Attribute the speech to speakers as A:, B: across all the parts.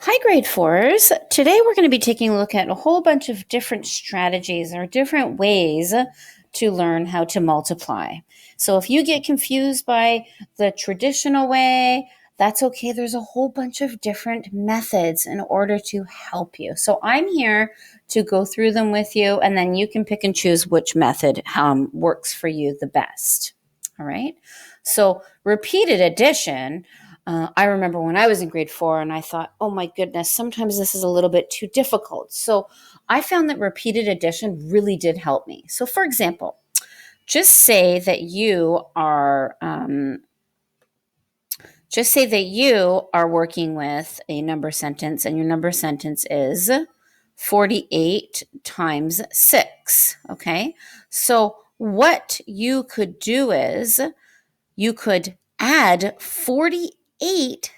A: Hi, grade fours. Today we're going to be taking a look at a whole bunch of different strategies or different ways to learn how to multiply. So if you get confused by the traditional way, that's okay. There's a whole bunch of different methods in order to help you. So I'm here to go through them with you, and then you can pick and choose which method works for you the best. All right. So repeated addition. I remember when I was in grade 4 and I thought, oh my goodness, sometimes this is a little bit too difficult. So I found that repeated addition really did help me. So for example, just say that you are working with a number sentence, and your number sentence is 48 times 6. Okay. So what you could do is you could add 48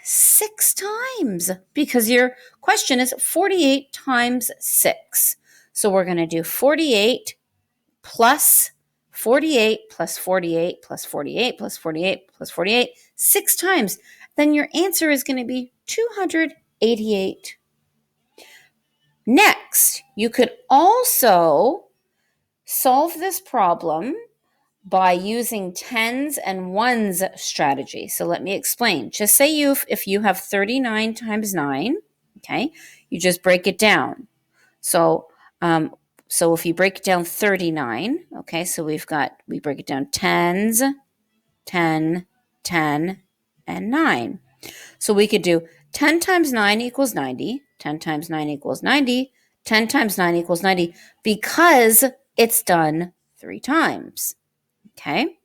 A: 6 times, because your question is 48 times 6. So we're going to do 48 plus 48 plus 48 plus 48 plus 48 plus 48 6 times. Then your answer is going to be 288. Next, you could also solve this problem by using tens and ones strategy. So let me explain. Just say if you have 39 times 9, okay, you just break it down. So if you break it down 39, okay, so we break it down tens, 10, 10, and 9. So we could do 10 times 9 equals 90, 10 times 9 equals 90, 10 times 9 equals 90, because it's done 3 times. Okay,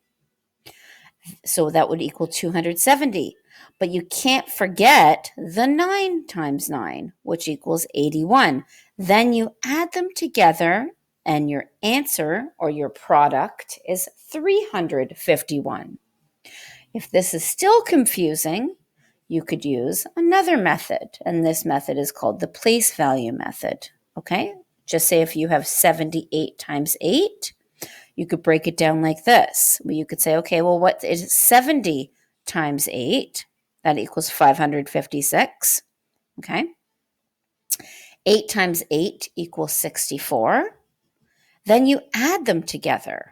A: so that would equal 270. But you can't forget the 9 times 9, which equals 81. Then you add them together, and your answer or your product is 351. If this is still confusing, you could use another method, and this method is called the place value method. Okay, just say if you have 78 times 8, you could break it down like this. You could say, okay, well, what is 70 times 8? That equals 556. Okay. 8 times 8 equals 64. Then you add them together.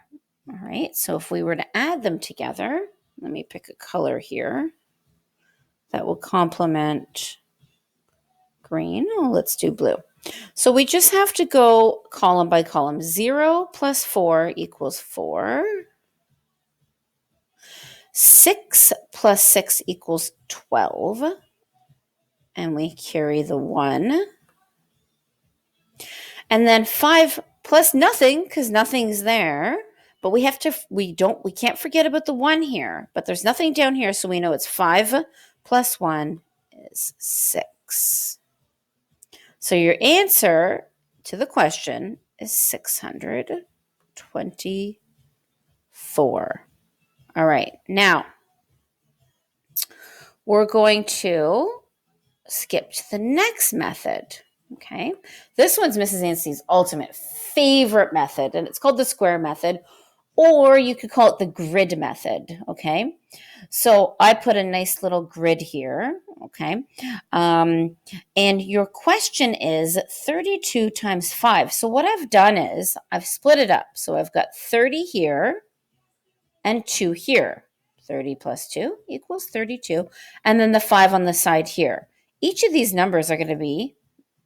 A: All right. So if we were to add them together, let me pick a color here that will complement green. Oh, let's do blue. So we just have to go column by column. 0 plus 4 equals 4. 6 plus 6 equals 12. And we carry the 1. And then 5 plus nothing, because nothing's there. But we can't forget about the 1 here. But there's nothing down here, so we know it's 5 plus 1 is 6. So your answer to the question is 624. All right, now we're going to skip to the next method. Okay, this one's Mrs. Anson's ultimate favorite method, and it's called the square method, or you could call it the grid method. Okay, so I put a nice little grid here. Okay, and your question is 32 times 5. So what I've done is I've split it up. So I've got 30 here and 2 here. 30 plus 2 equals 32. And then the 5 on the side here. Each of these numbers are going to be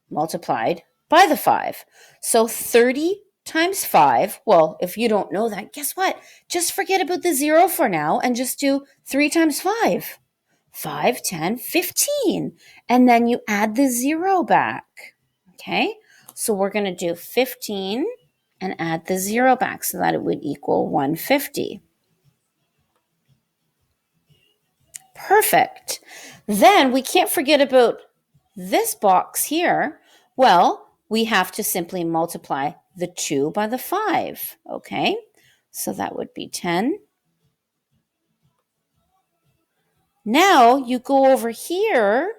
A: multiplied by the 5. So 30 times 5, well, if you don't know that, guess what? Just forget about the 0 for now and just do 3 times 5. 5, 10, 15. And then you add the 0 back. Okay? So we're going to do 15 and add the 0 back so that it would equal 150. Perfect. Then we can't forget about this box here. Well, we have to simply multiply the 2 by the 5. Okay, so that would be 10. Now you go over here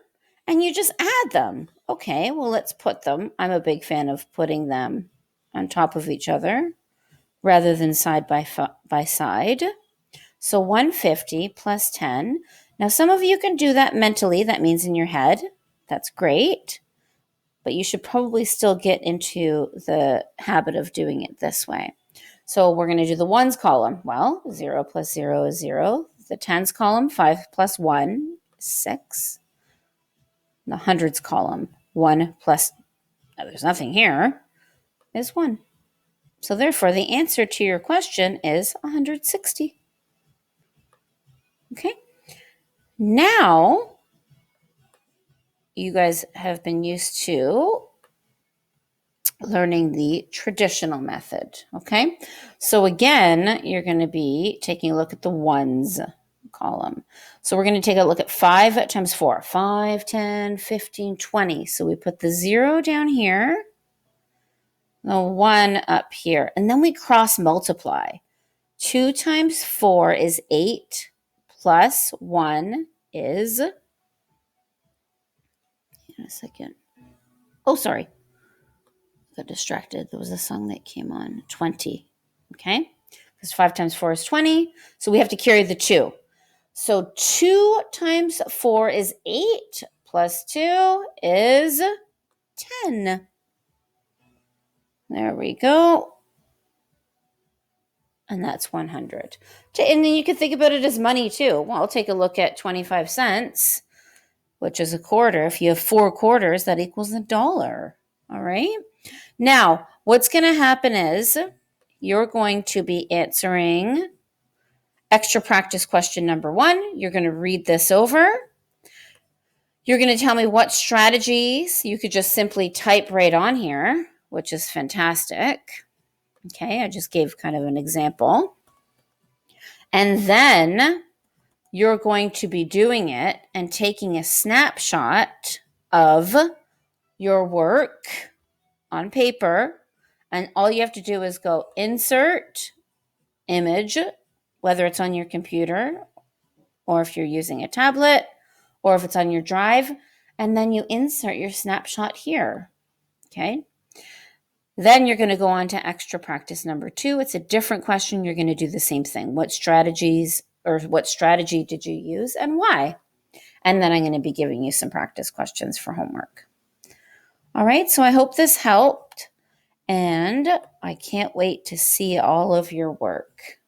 A: and you just add them. Okay, well, let's put them. I'm a big fan of putting them on top of each other rather than side by side. So 150 plus 10. Now, some of you can do that mentally. That means in your head. That's great, but you should probably still get into the habit of doing it this way. So we're going to do the ones column. Well, 0 plus 0 is 0. The tens column, 5 plus 1 is 6. The hundreds column, 1 plus, there's nothing here, is 1. So therefore, the answer to your question is 160. Okay. Now, you guys have been used to learning the traditional method. Okay. So again, you're going to be taking a look at the ones column. So we're going to take a look at 5 times 4. 5, 10, 15, 20. So we put the 0 down here, the 1 up here, and then we cross multiply. 2 times 4 is 8, plus 1 is, in a second. Oh, sorry. Got distracted. There was a song that came on. 20. Okay? Because 5 times 4 is 20. So we have to carry the 2. So 2 times 4 is 8, plus 2 is 10. There we go. And that's 100. And then you can think about it as money too. Well, take a look at 25 cents, which is a quarter. If you have 4 quarters, that equals $1. All right. Now, what's going to happen is you're going to be answering extra practice question number 1. You're going to read this over. You're going to tell me what strategies. You could just simply type right on here, which is fantastic. Okay, I just gave kind of an example. And then you're going to be doing it and taking a snapshot of your work on paper. And all you have to do is go insert image, whether it's on your computer or if you're using a tablet or if it's on your drive, and then you insert your snapshot here. Okay. Then you're going to go on to extra practice number 2. It's a different question. You're going to do the same thing. What strategies or what strategy did you use and why? And then I'm going to be giving you some practice questions for homework. All right. So I hope this helped. And I can't wait to see all of your work.